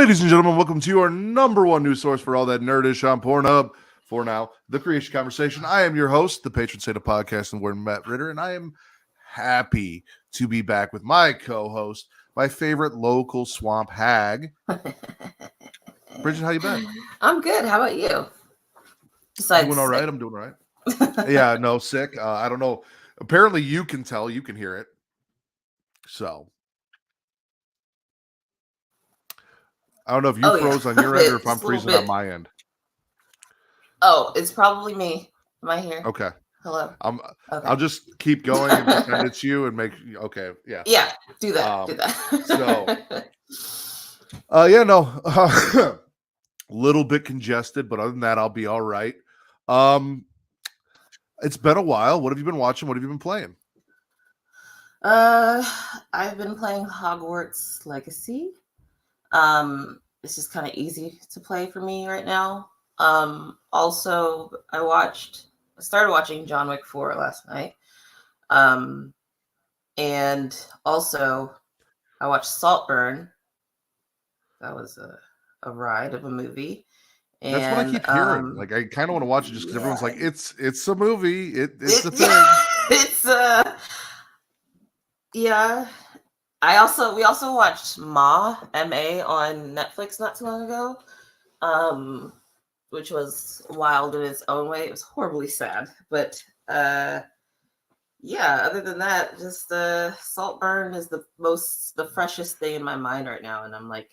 Ladies and gentlemen, welcome to your number one news source for all that nerdish on Pornhub. For now, the Creatia Conversation. I am your host, the patron saint of podcasting, word Matt Ritter, and I am happy to be back with my co-host, my favorite local swamp hag. Bridget, how you been? I'm good. How about you? I'm doing all right. I'm doing all right. Yeah, no, sick. I don't know. Apparently, you can tell. You can hear it. So, I don't know if you froze on your end or if I'm freezing on my end. Oh, it's probably me. Am I here? Okay. Hello. Okay. I'll just keep going and pretend it's you and make. Okay. Yeah. Yeah. Do that. Do that. Yeah. No. A little bit congested, but other than that, I'll be all right. It's been a while. What have you been watching? What have you been playing? I've been playing Hogwarts Legacy. It's just kind of easy to play for me right now. Also, I started watching John Wick 4 last night. And also I watched Saltburn. That was a ride of a movie. And, that's what I keep hearing. Like, I kind of want to watch it just because everyone's like, it's a movie. It's a thing. It's yeah. We also watched M.A. on Netflix not too long ago, which was wild in its own way. It was horribly sad, but yeah. Other than that, just Saltburn is the freshest thing in my mind right now, and I'm like,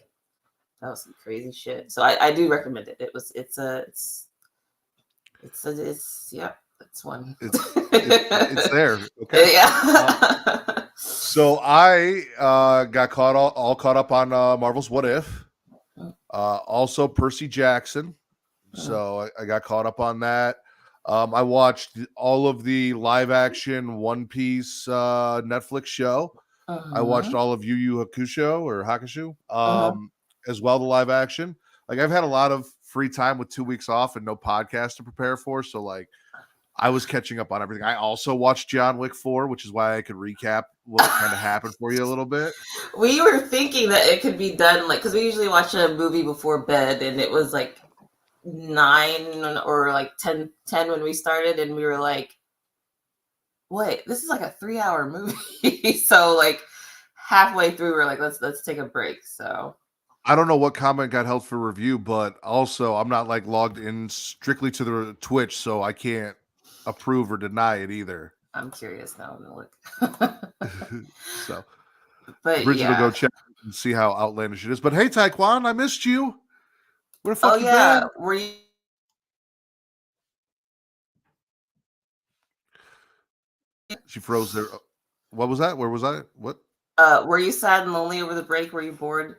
that was some crazy shit. So I do recommend it. It's one. It's there. Okay. Yeah. So I got all caught up on Marvel's What If. Also Percy Jackson. So I got caught up on that. I watched all of the live action One Piece Netflix show. I watched all of Yu Yu Hakusho, as well, the live action. Like, I've had a lot of free time with 2 weeks off and no podcast to prepare for. So, like, I was catching up on everything. I also watched John Wick 4, which is why I could recap what kind of happened for you a little bit. We were thinking that it could be done, like, because we usually watch a movie before bed, and it was like 9 or like 10 when we started, and we were like, wait, this is like a 3-hour movie. So, like, halfway through, we're like, let's take a break. So I don't know what comment got held for review, but also I'm not like logged in strictly to the Twitch, so I can't approve or deny it either. I'm curious now. I'm gonna look. So, but Bridget will go check and see how outlandish it is. But hey, Taekwon, I missed you. Where the fuck you been? Were you? She froze there. What was that? Where was I? What? Were you sad and lonely over the break? Were you bored?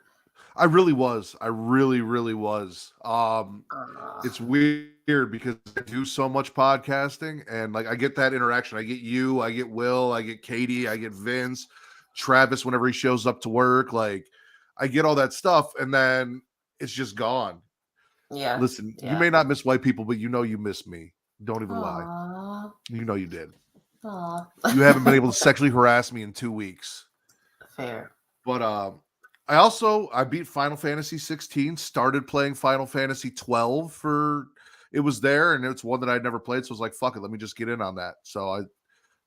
I really was. I really, really was. It's weird because I do so much podcasting, and like I get that interaction. I get you, I get Will, I get Katie, I get Vince, Travis whenever he shows up to work. Like, I get all that stuff, and then it's just gone. Yeah. Listen, you may not miss white people, but you know you miss me. Don't even lie. You know you did. You haven't been able to sexually harass me in 2 weeks. Fair. But I beat Final Fantasy 16, started playing Final Fantasy 12 it was there, and it's one that I'd never played, so I was like, fuck it, let me just get in on that. So I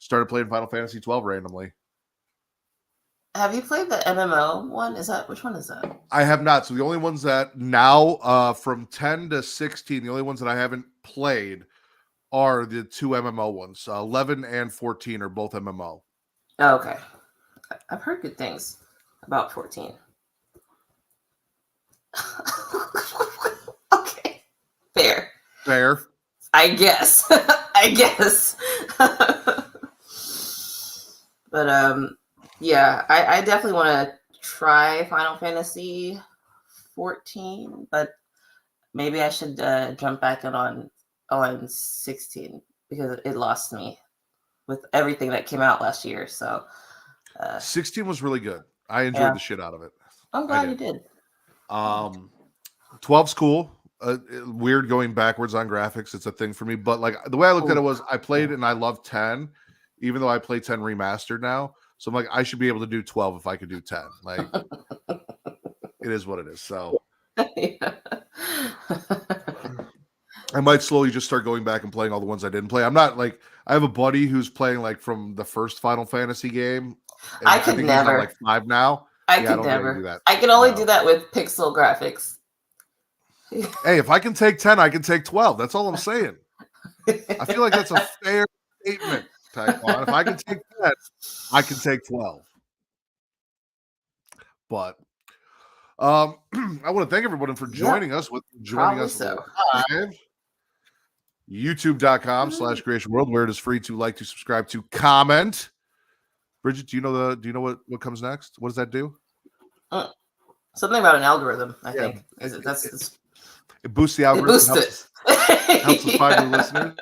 started playing Final Fantasy 12 randomly. Have you played the MMO one? Which one is that? I have not. So the only ones that now, from 10 to 16, the only ones that I haven't played are the 2 MMO ones. 11 and 14 are both MMO. Oh, okay. I've heard good things about 14. Okay. Fair. I guess. But yeah, I definitely want to try Final Fantasy 14, but maybe I should jump back in on 16 because it lost me with everything that came out last year. So 16 was really good. I enjoyed the shit out of it. I'm glad you did. 12's cool. Weird going backwards on graphics. It's a thing for me. But like the way I looked at it was I played and I loved 10, even though I play 10 remastered now. So I'm like, I should be able to do 12 if I could do 10. Like, it is what it is. So Yeah. I might slowly just start going back and playing all the ones I didn't play. I'm not like I have a buddy who's playing like from the first Final Fantasy game, and I I could think he's on like never. 5 now. I Yeah, I could don't really do never. that. I can only do No. that with pixel graphics. Hey, if I can take 10, I can take 12. That's all I'm saying. I feel like that's a fair statement, Taekwon. If I can take 10, I can take 12. But I want to thank everyone for joining us Probably so. live. YouTube.com/Creatia World, where it is free to like, to subscribe, to comment. Bridget, do you know what comes next? What does that do? Something about an algorithm, I Yeah, think. It boosts the It algorithm. boosts Helps us find new Yeah. listeners.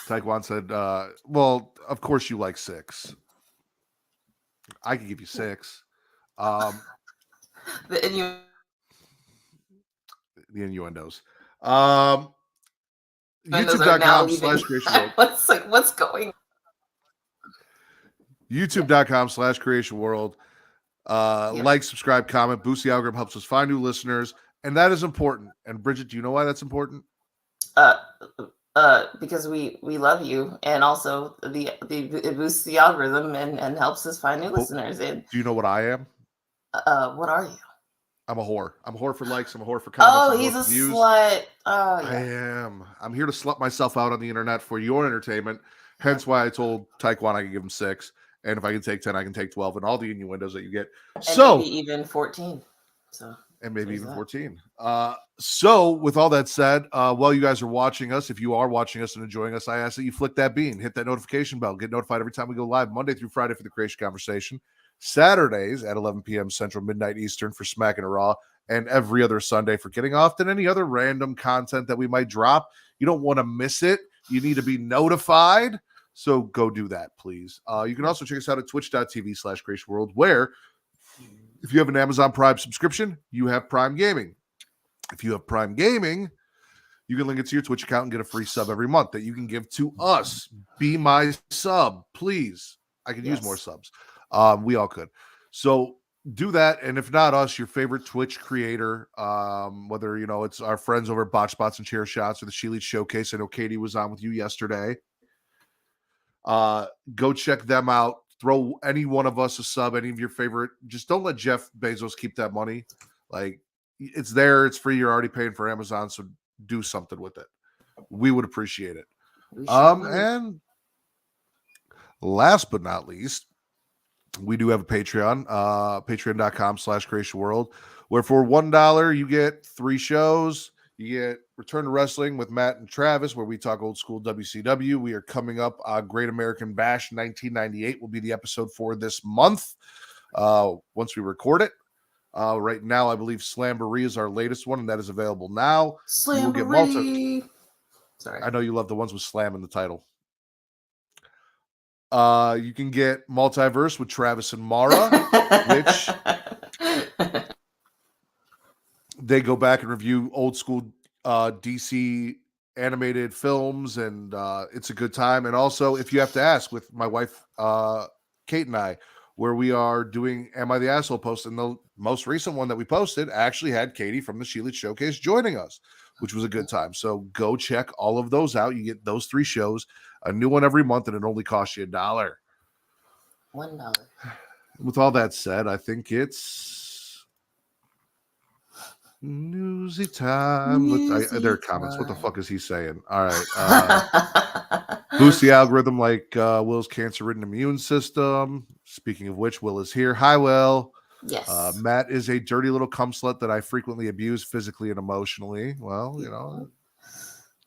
Taekwon said, well, of course you like 6. I could give you 6. The innuendos. YouTube.com/Creatia World. What's going on? YouTube.com/Creatia World. Like, subscribe, comment, boost the algorithm, helps us find new listeners, and that is important. And Bridget, do you know why that's important? Because we love you, and also it boosts the algorithm and helps us find new listeners. And do you know what I am? What are you? I'm a whore. I'm a whore for likes. I'm a whore for comments. Oh, he's a slut. Oh, yeah. I am. I'm here to slut myself out on the internet for your entertainment. Hence why I told Taekwon I could give him 6. And if I can take 10, I can take 12, and all the innuendos that you get. And maybe even 14. And maybe even 14. So with all that said, while you guys are watching us, if you are watching us and enjoying us, I ask that you flick that bean, hit that notification bell, get notified every time we go live, Monday through Friday for the Creatia Conversation, Saturdays at 11 p.m. Central, midnight Eastern for Smacking a Raw, and every other Sunday for Getting Off, and any other random content that we might drop. You don't want to miss it. You need to be notified. So go do that, please. You can also check us out at twitch.tv/Creatia World, where if you have an Amazon Prime subscription, you have Prime Gaming. If you have Prime Gaming, you can link it to your Twitch account and get a free sub every month that you can give to us. Be my sub, please. I could use more subs. We all could. So do that. And if not us, your favorite Twitch creator, whether, it's our friends over at Botch Spots and Chair Shots or the She Leads Showcase. I know Katie was on with you yesterday. Go check them out. Throw any one of us a sub, any of your favorite. Just don't let Jeff Bezos keep that money. Like, it's there. It's free. You're already paying for Amazon. So do something with it. We would appreciate it. And last but not least, we do have a Patreon, patreon.com/Creatia World, where for $1, you get 3 shows. You get Return to Wrestling with Matt and Travis, where we talk old school WCW. We are coming up. Great American Bash 1998 will be the episode for this month once we record it. Right now, I believe Slamboree is our latest one, and that is available now. Slamboree. Sorry. I know you love the ones with slam in the title. You can get Multiverse with Travis and Mara, which they go back and review old school DC animated films, and it's a good time. And also, if you have to ask, with my wife Kate and I, where we are doing Am I the Asshole post, and the most recent one that we posted actually had Katie from the She Leads Showcase joining us, which was a good time. So go check all of those out. You get those 3 shows, a new one every month, and it only costs you $1. $1. With all that said, I think it's newsy time. There are comments. What the fuck is he saying? All right. Boost the algorithm like Will's cancer-ridden immune system. Speaking of which, Will is here. Hi, Will. Yes. Matt is a dirty little cum slut that I frequently abuse physically and emotionally. Well,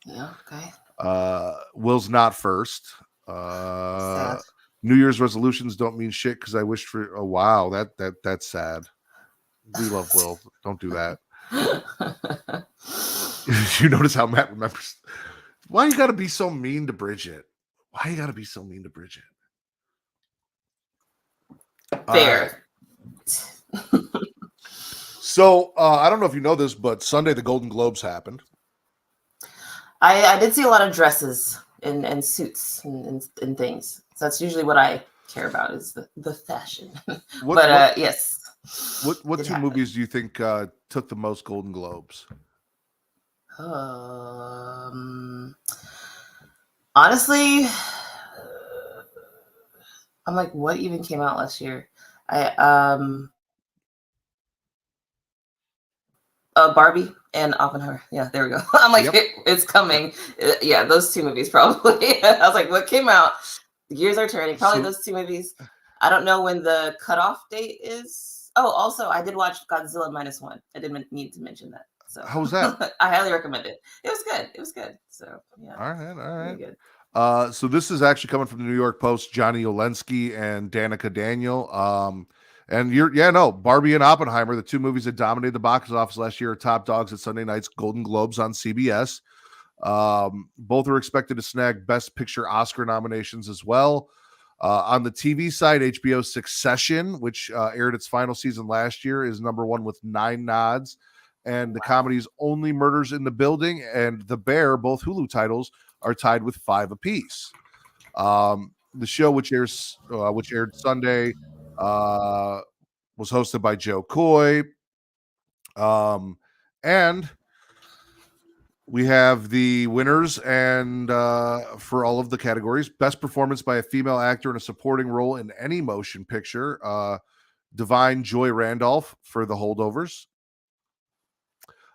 Yeah, okay. Will's not first. New Year's resolutions don't mean shit because I wished for. Oh wow, that's sad. We love Will. Don't do that. You notice how Matt remembers. Why you gotta be so mean to Bridget? Why you gotta be so mean to Bridget? Fair. So I don't know if you know this, but Sunday the Golden Globes happened. I did see a lot of dresses and suits and things. So that's usually what I care about, is the fashion. Yes. What It two happened. movies do you think took the most Golden Globes? Honestly, I'm like, what even came out last year? I Barbie and Oppenheimer. Yeah, there we go. I'm like, Yep. it's coming. Yeah, those two movies probably. I was like, what came out? The gears are turning. Probably So those two movies. I don't know when the cutoff date is. Oh, also, I did watch Godzilla -1. I didn't need to mention that. So how was that? I highly recommend it. It was good. It was good. So yeah, All right, all really right. good. So this is actually coming from the New York Post, Johnny Olensky and Danica Daniel. And Barbie and Oppenheimer, the two movies that dominated the box office last year, are top dogs at Sunday night's Golden Globes on CBS. Both are expected to snag Best Picture Oscar nominations as well. On the TV side, HBO's Succession, which aired its final season last year, is number one with 9 nods. And the comedies Only Murders in the Building and The Bear, both Hulu titles, are tied with 5 apiece. The show, which aired Sunday, was hosted by Joe Coy. And we have the winners and for all of the categories: best performance by a female actor in a supporting role in any motion picture. Divine Joy Randolph for The Holdovers.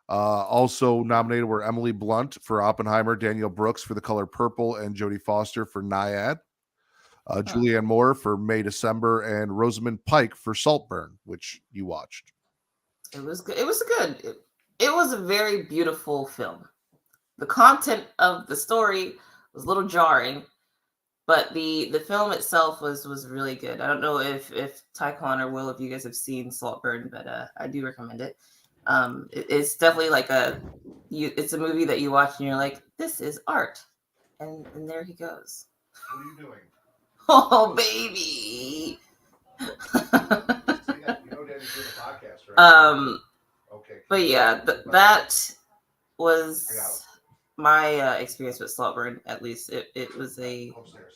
Also nominated were Emily Blunt for Oppenheimer, Danielle Brooks for The Color Purple, and Jodie Foster for Naiad. Julianne Moore for May December, and Rosamund Pike for Saltburn, which you watched. It was good. It was good. It was a very beautiful film. The content of the story was a little jarring, but the film itself was really good. I don't know if Taekwon or Will, if you guys have seen Saltburn, but I do recommend it. It's definitely like it's a movie that you watch and you're like, this is art, and there he goes. What are you doing? Oh baby. You know Daddy's doing a podcast, right? Okay. But yeah, that was my experience with Saltburn. At least it was Upstairs.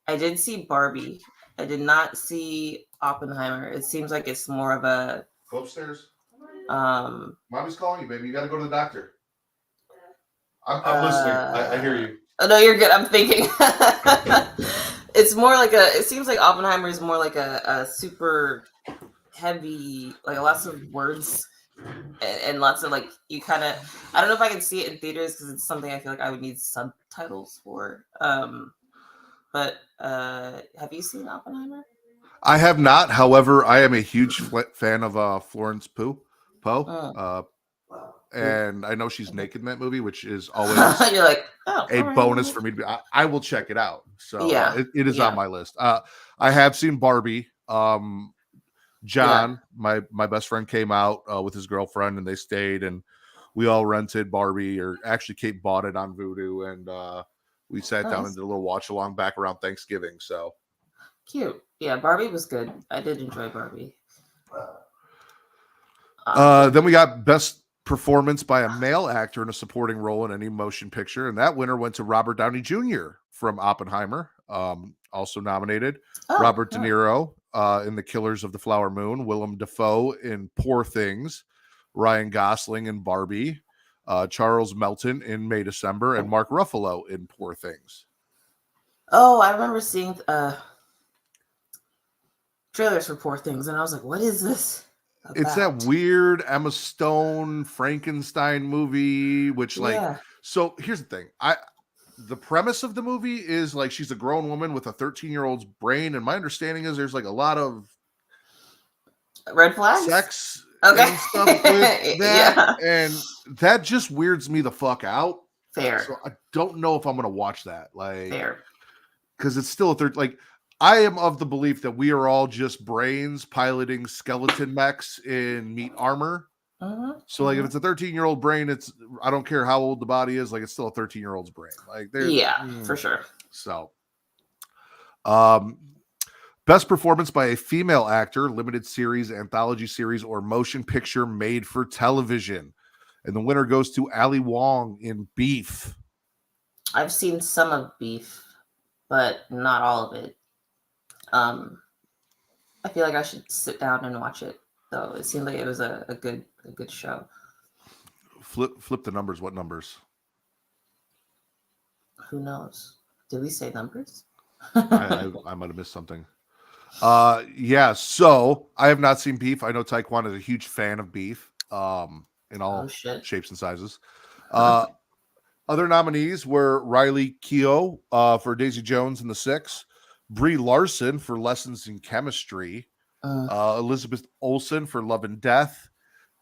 I did see Barbie. I did not see Oppenheimer. It seems like it's more of a Go upstairs. um Mommy's calling you, baby. You got to go to the doctor. I'm listening. I hear you. Oh no, you're good. I'm thinking. It's more like it seems like Oppenheimer is more like a super heavy, like lots of words and lots of like you kind of. I don't know if I can see it in theaters because it's something I feel like I would need subtitles for. But have you seen Oppenheimer? I have not. However, I am a huge fan of Florence Poe. And I know she's naked in that movie, which is always you're like, oh, a right. bonus for me to be. I will check it out. So Yeah, it is on my list. I have seen Barbie. John, my best friend, came out with his girlfriend, and they stayed, and we all rented Barbie, or actually Kate bought it on Vudu, and we sat down and did a little watch along back around Thanksgiving. So cute. Yeah, Barbie was good. I did enjoy Barbie. Then we got best performance by a male actor in a supporting role in any motion picture, and that winner went to Robert Downey Jr. from Oppenheimer. Also nominated Robert De Niro in The Killers of the Flower Moon, Willem Dafoe in Poor Things, Ryan Gosling in Barbie, Charles Melton in May December, and Mark Ruffalo in Poor Things. Oh, I remember seeing trailers for Poor Things, and I was like, what is this about? It's that weird Emma Stone Frankenstein movie, which so here's the thing. The premise of the movie is like she's a grown woman with a 13-year-old's brain, and my understanding is there's like a lot of red flags, sex, and stuff with that, and that just weirds me the fuck out. Fair. So I don't know if I'm gonna watch that, like, fair, because it's still a third. Like, I am of the belief that we are all just brains piloting skeleton mechs in meat armor. So like if it's a 13-year-old brain, I don't care how old the body is, like it's still a 13-year-old's brain. Like for sure. So best performance by a female actor, limited series, anthology series, or motion picture made for television. And the winner goes to Ali Wong in Beef. I've seen some of Beef, but not all of it. I feel like I should sit down and watch it. though. It seemed like it was a good show. Flip the numbers. What numbers? Who knows? Did we say numbers? I might have missed something. Yeah. So I have not seen Beef. I know Taekwon is a huge fan of Beef. In all Oh shit. shapes and sizes. Other nominees were Riley Keough for Daisy Jones and the Six, Brie Larson for Lessons in Chemistry, Elizabeth Olsen for Love and Death,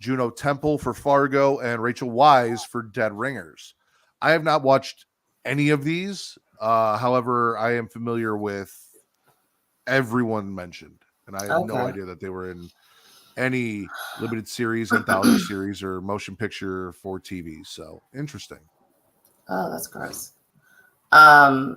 Juno Temple for Fargo, and Rachel Weisz for Dead Ringers. I have not watched any of these. However, I am familiar with everyone mentioned, and I had no Okay. idea that they were in any limited series, anthology series, or motion picture for TV. So interesting. Oh, that's gross. I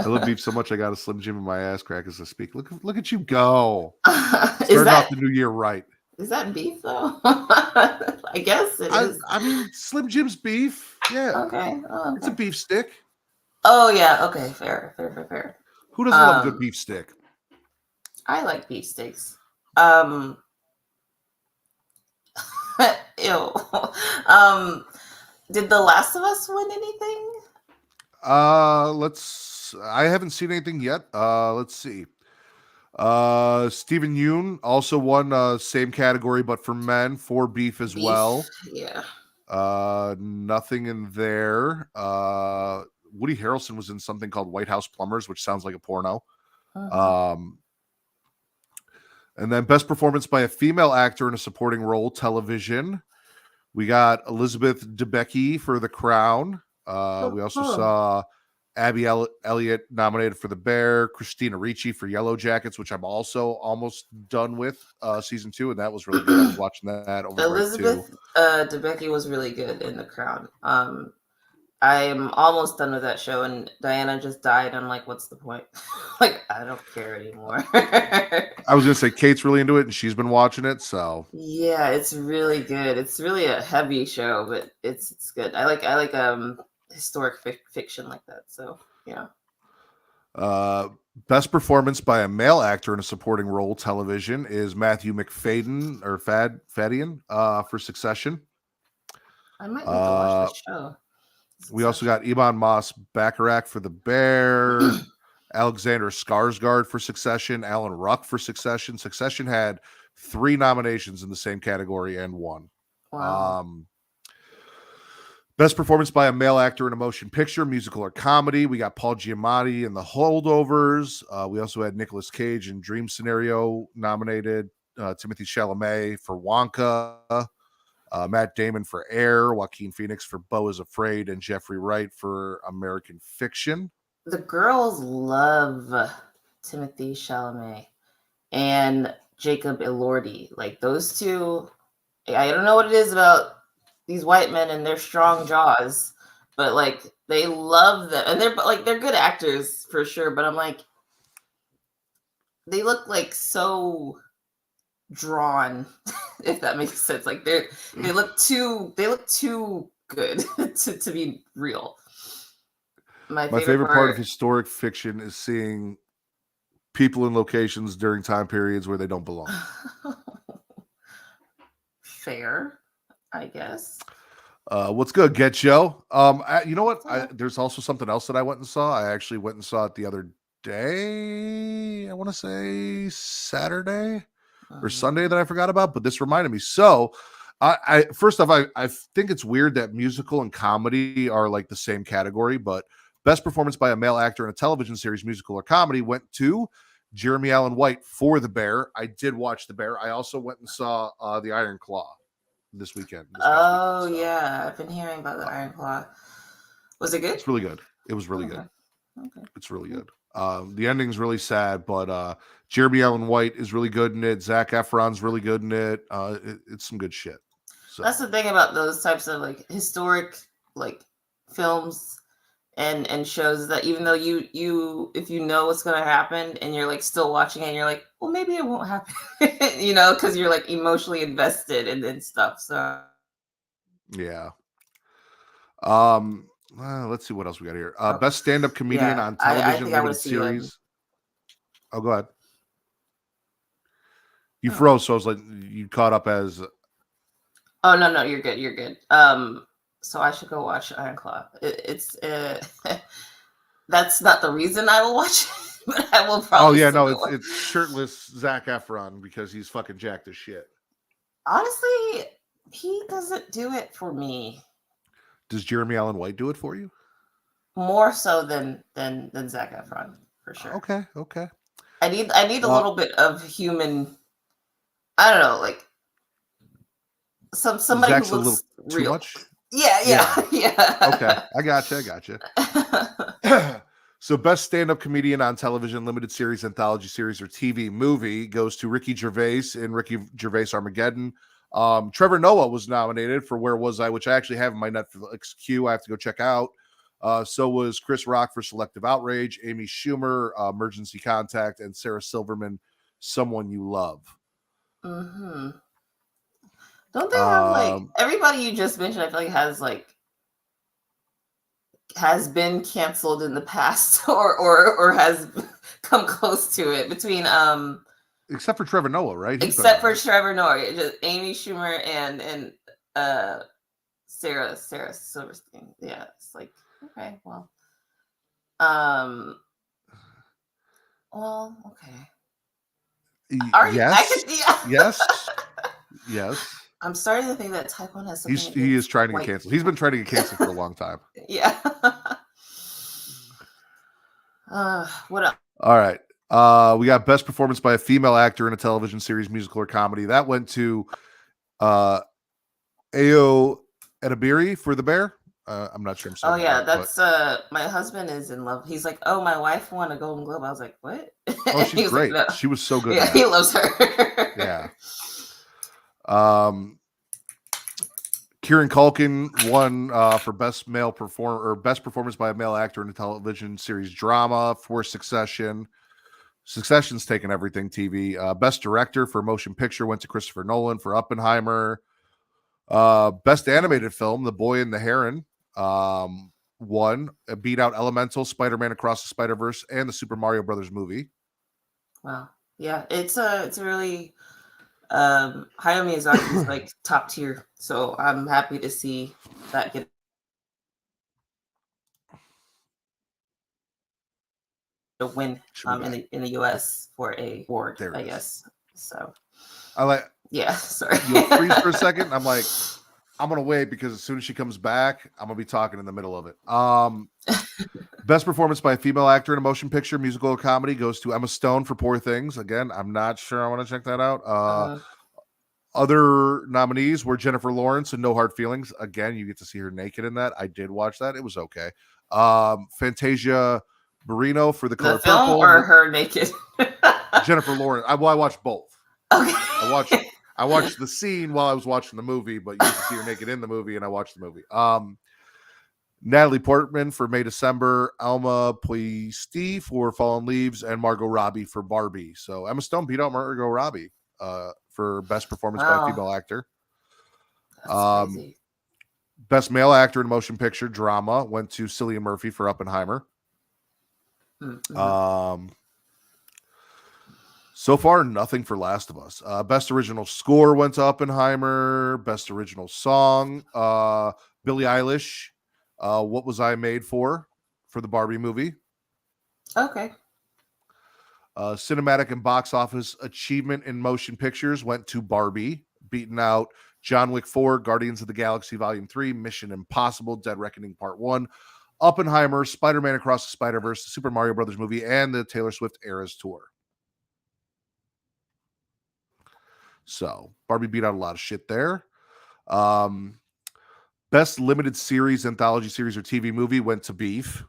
love Beef so much I got a Slim Jim in my ass crack as I speak. Look at you go. Starting off the new year right. Is that beef though? I guess it is. I mean, Slim Jim's beef. Yeah. Okay. Oh, It's a okay. beef stick. Oh yeah. Okay. Fair. Who doesn't love a good beef stick? I like beef sticks. Ew. Did The Last of Us win anything? I haven't seen anything yet. Let's see. Stephen Yoon also won same category, but for men, for beef as well. Yeah. Nothing in there. Woody Harrelson was in something called White House Plumbers, which sounds like a porno. And then best performance by a female actor in a supporting role, television. We got Elizabeth Debicki for The Crown. We also saw Abby Elliott nominated for The Bear, Christina Ricci for Yellow Jackets, which I'm also almost done with season 2, and that was really good. I was watching that over Elizabeth Debicki was really good in The Crown. I'm almost done with that show, and Diana just died. I'm like, what's the point? Like, I don't care anymore. I was gonna say Kate's really into it, and she's been watching it. So yeah, it's really good. It's really a heavy show, but it's good. I like historic fiction like that. So yeah. Best performance by a male actor in a supporting role, television, is Matthew Fadian for Succession. I might need to watch the show. We also got Ebon Moss-Bachrach for The Bear, Alexander Skarsgård for Succession, Alan Ruck for Succession. Succession had 3 nominations in the same category and won. Wow. Best performance by a male actor in a motion picture, musical, or comedy. We got Paul Giamatti in The Holdovers. We also had Nicolas Cage in Dream Scenario nominated, Timothée Chalamet for Wonka, Matt Damon for Air, Joaquin Phoenix for Beau is Afraid, and Jeffrey Wright for American Fiction. The girls love Timothée Chalamet and Jacob Elordi. Like those two, I don't know what it is about these white men and their strong jaws, but like they love them, and they're good actors for sure. But I'm like, they look like so drawn, if that makes sense. Like they look too good to be real. My favorite part of historic fiction is seeing people in locations during time periods where they don't belong. Fair, I guess. What's good, Get Joe? You know what? There's also something else that I went and saw. I actually went and saw it the other day. I want to say Saturday or Sunday that I forgot about, but this reminded me. So, I first off, I think it's weird that musical and comedy are like the same category, but best performance by a male actor in a television series, musical, or comedy went to Jeremy Allen White for The Bear. I did watch The Bear. I also went and saw The Iron Claw this weekend. Yeah, I've been hearing about The Iron Claw. Was it good? It's really good. It was really good. Okay. It's really good. The ending's really sad, but Jeremy Allen White is really good in it. Zac Efron's really good in it. It's some good shit. So that's the thing about those types of like historic like films and shows, that even though you if you know what's gonna happen and you're like still watching it, and you're like, well, maybe it won't happen, you know, because you're like emotionally invested in stuff. So yeah. Let's see what else we got here. Best stand-up comedian on television, limited series. Oh, go ahead. You froze, so I was like, you caught up as. Oh no, you're good. You're good. So I should go watch Iron Claw. It's that's not the reason I will watch it, but I will probably. Oh yeah, still no, go watch. it's shirtless Zac Efron because he's fucking jacked as shit. Honestly, he doesn't do it for me. Does Jeremy Allen White do it for you? More so than Zac Efron, for sure. Okay. I need a little bit of human. I don't know, like somebody Zach's who looks a little real. too much. Yeah. Okay, I gotcha. So, best stand-up comedian on television, limited series, anthology series, or TV movie goes to Ricky Gervais in Ricky Gervais Armageddon. Trevor Noah was nominated for Where Was I, which I actually have in my Netflix queue. I have to go check out. So was Chris Rock for Selective Outrage, Amy Schumer, Emergency Contact, and Sarah Silverman, Someone You Love. Mm-hmm. Don't they have like everybody you just mentioned? I feel like has been canceled in the past, or has come close to it. Between except for Trevor Noah, right? Except for Trevor Noah, just Amy Schumer and Sarah Silverstein. Yeah, it's like okay, well, okay. Yes. I'm starting to think that Type 1 has something. He is trying to get canceled. He's been trying to get canceled for a long time. Yeah. What else? All right. We got best performance by a female actor in a television series, musical, or comedy. That went to Ayo Edebiri for The Bear. I'm not sure I'm saying. Oh yeah, that's my husband is in love. He's like, oh, my wife won a Golden Globe. I was like, what? Oh, she's great. Like, no. She was so good. Yeah, he loves her. Yeah. Kieran Culkin won for best performance by a male actor in a television series drama for Succession. Succession's taken everything TV. Best director for motion picture went to Christopher Nolan for Oppenheimer. Best animated film, The Boy and the Heron, won. Beat out Elemental, Spider-Man Across the Spider-Verse, and the Super Mario Brothers movie. Wow. Yeah, it's really Hayao Miyazaki is like top tier, so I'm happy to see that get a win in the US for a award, I guess. So I like. Yeah, sorry. You'll freeze for a second. I'm like, I'm gonna wait because as soon as she comes back, I'm gonna be talking in the middle of it. Best performance by a female actor in a motion picture, musical, or comedy goes to Emma Stone for Poor Things. Again, I'm not sure I want to check that out. Other nominees were Jennifer Lawrence and No Hard Feelings. Again, you get to see her naked in that. I did watch that. It was okay. Fantasia Barrino for The Color film Purple. Or her naked? Jennifer Lawrence. I watched both. Okay. I watched the scene while I was watching the movie, but you get to see her naked in the movie, and I watched the movie. Natalie Portman for May December, Alma Poisty for Fallen Leaves, and Margot Robbie for Barbie. So Emma Stone beat out Margot Robbie for best performance by a female actor. That's crazy. Best male actor in motion picture drama went to Cillian Murphy for Oppenheimer. Mm-hmm. So far, nothing for Last of Us. Best original score went to Oppenheimer. Best original song, Billie Eilish. What Was I Made For the Barbie movie. Okay. Cinematic and box office achievement in motion pictures went to Barbie, beating out John Wick 4, Guardians of the Galaxy Volume 3, Mission Impossible, Dead Reckoning Part 1, Oppenheimer, Spider-Man Across the Spider-Verse, the Super Mario Brothers movie, and the Taylor Swift Eras Tour. So Barbie beat out a lot of shit there. Best limited series, anthology series, or TV movie went to Beef.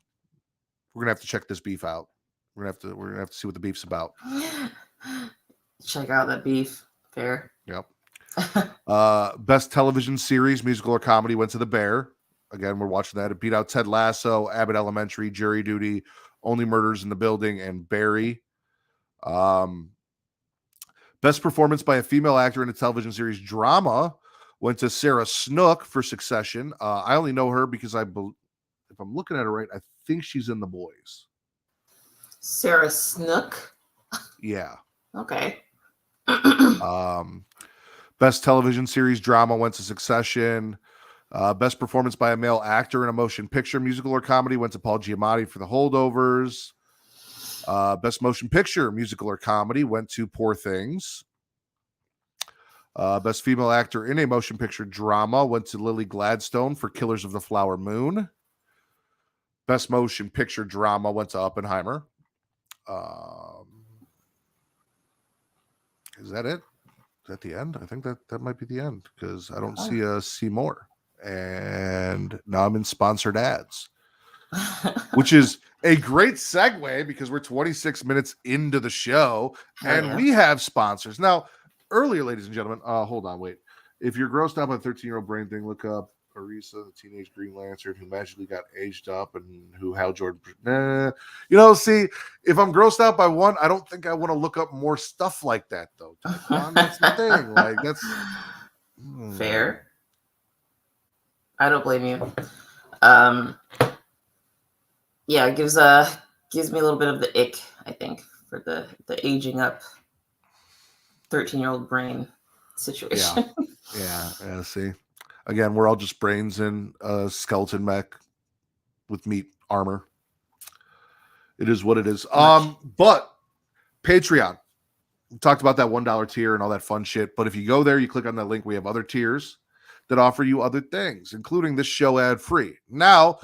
We're gonna have to check this Beef out. We're gonna have to see what the Beef's about. Check out that Beef. Fair. Yep. Best television series, musical, or comedy went to The Bear. Again, we're watching that. It beat out Ted Lasso, Abbott Elementary, Jury Duty, Only Murders in the Building, and Barry. Best performance by a female actor in a television series drama went to Sarah Snook for Succession. I only know her because if I'm looking at her right, I think she's in The Boys. Sarah Snook? Yeah. Okay. Best television series drama went to Succession. Best performance by a male actor in a motion picture, musical, or comedy went to Paul Giamatti for The Holdovers. Best motion picture, musical, or comedy went to Poor Things. Best female actor in a motion picture drama went to Lily Gladstone for Killers of the Flower Moon. Best motion picture drama went to Oppenheimer. Is that it? Is that the end? I think that might be the end because I don't see more. And now I'm in sponsored ads, which is a great segue because we're 26 minutes into the show and we have sponsors. Now, earlier, ladies and gentlemen, hold on, wait. If you're grossed out by the 13-year-old brain thing, look up Arisa, the teenage Green Lantern who magically got aged up and who Hal Jordan. See, if I'm grossed out by one, I don't think I want to look up more stuff like that, though. That's the thing. Like, that's fair. I don't blame you. Yeah, it gives me a little bit of the ick, I think, for the aging up 13-year-old brain situation. Yeah. See, again, we're all just brains in a skeleton mech with meat armor. It is what it is. But Patreon, we talked about that $1 tier and all that fun shit. But if you go there, you click on that link. We have other tiers that offer you other things, including this show ad free. Now,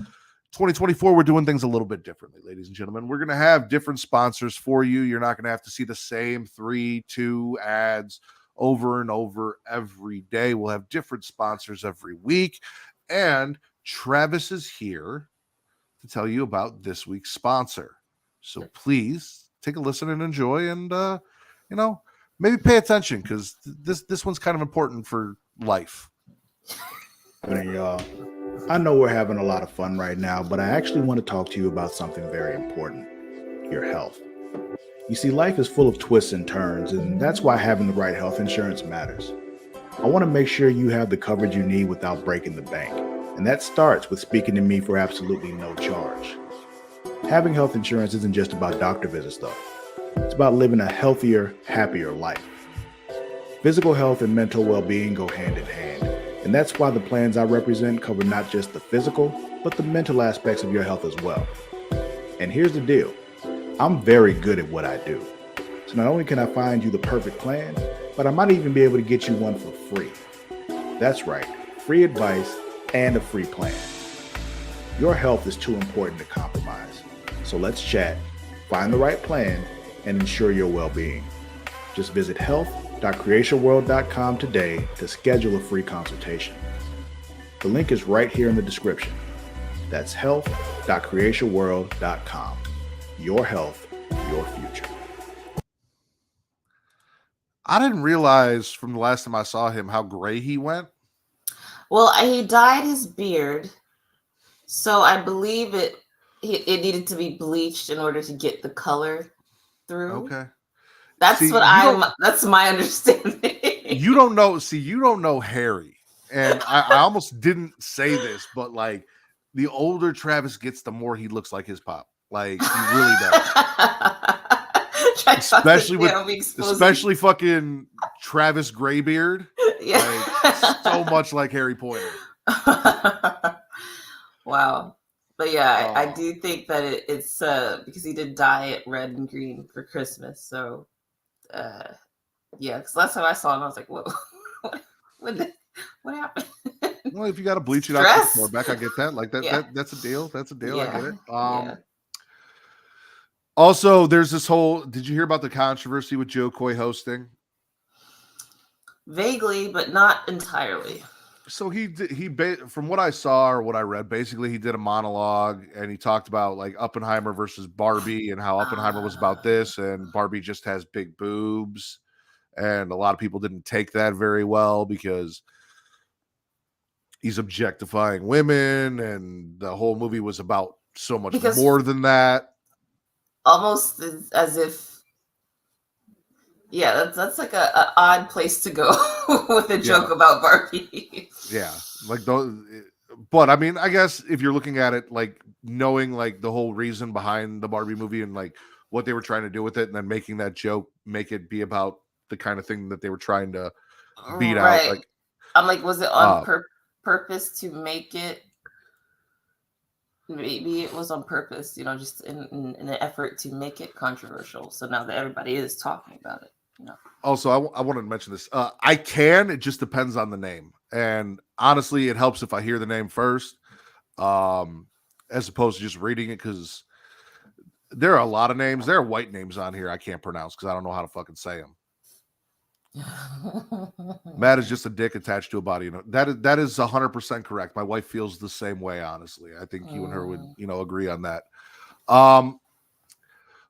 2024, we're doing things a little bit differently, ladies and gentlemen. We're going to have different sponsors for you. You're not going to have to see the same 2 ads over and over every day. We'll have different sponsors every week. And Travis is here to tell you about this week's sponsor. So please take a listen and enjoy and, maybe pay attention because this one's kind of important for life. Y'all, I know we're having a lot of fun right now, but I actually want to talk to you about something very important: your health. You see, life is full of twists and turns, and that's why having the right health insurance matters. I want to make sure you have the coverage you need without breaking the bank, and that starts with speaking to me for absolutely no charge. Having health insurance isn't just about doctor visits, though. It's about living a healthier, happier life. Physical health and mental well-being go hand in hand. And that's why the plans I represent cover not just the physical, but the mental aspects of your health as well. And here's the deal. I'm very good at what I do. So not only can I find you the perfect plan, but I might even be able to get you one for free. That's right, free advice and a free plan. Your health is too important to compromise. So let's chat, find the right plan, and ensure your well-being. Just visit health.creatiaworld.com today to schedule a free consultation. The link is right here in the description. That's health.creatiaworld.com. Your health, your future. I didn't realize from the last time I saw him how gray he went. Well, he dyed his beard, so I believe it needed to be bleached in order to get the color through. Okay. That's that's my understanding. You don't know Harry. And I almost didn't say this, but like the older Travis gets, the more he looks like his pop. Like he really does. especially fucking Travis Graybeard. Yeah. Like, so much like Harry Potter. Wow. But yeah, I do think that it's because he did dye it red and green for Christmas. So yeah, because last time I saw him, I was like, whoa, what happened? Well, if you got to bleach it out more back, I get that. Like that's a deal. That's a deal. Yeah. I get it. Also, there's this whole. Did you hear about the controversy with Joe Coy hosting? Vaguely, but not entirely. So from what I saw or what I read, basically he did a monologue and he talked about like Oppenheimer versus Barbie and how Oppenheimer was about this and Barbie just has big boobs. And a lot of people didn't take that very well because he's objectifying women and the whole movie was about so much more than that. Almost as if, yeah, that's like an odd place to go with a joke about Barbie. Yeah, like those. But I mean, I guess if you're looking at it, like knowing like the whole reason behind the Barbie movie and like what they were trying to do with it, and then making that joke, make it be about the kind of thing that they were trying to beat out. Right. Like, I'm like, was it on purpose to make it? Maybe it was on purpose, you know, just in an effort to make it controversial. So now that everybody is talking about it, you know. Also, I wanted to mention this. It just depends on the name. And honestly, it helps if I hear the name first, as opposed to just reading it, because there are a lot of names. There are white names on here I can't pronounce because I don't know how to fucking say them. Matt is just a dick attached to a body. You know, that is 100% correct. My wife feels the same way, honestly. I think you and her would, agree on that. But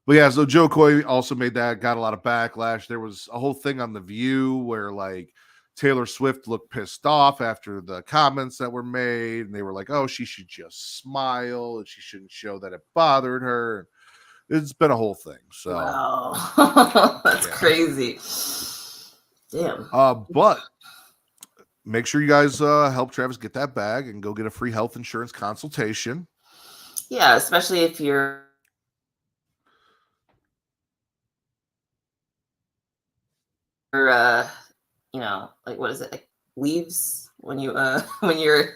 yeah, so Joe Coy also made that, got a lot of backlash. There was a whole thing on The View where like Taylor Swift looked pissed off after the comments that were made, and they were like, oh, she should just smile and she shouldn't show that it bothered her. It's been a whole thing. So wow. That's crazy. Damn. But make sure you guys help Travis get that bag and go get a free health insurance consultation. Yeah, especially if you're like, what is it, like leaves when you when you're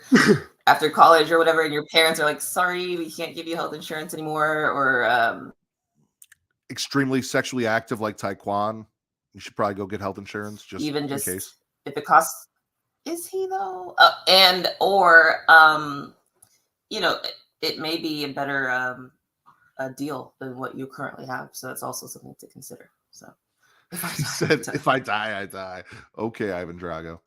after college or whatever, and your parents are like, sorry, we can't give you health insurance anymore, or extremely sexually active like Taekwon, you should probably go get health insurance just in case. If it costs. Is he though? It may be a better a deal than what you currently have, so that's also something to consider. So he said, if I die, I die. Okay, Ivan Drago.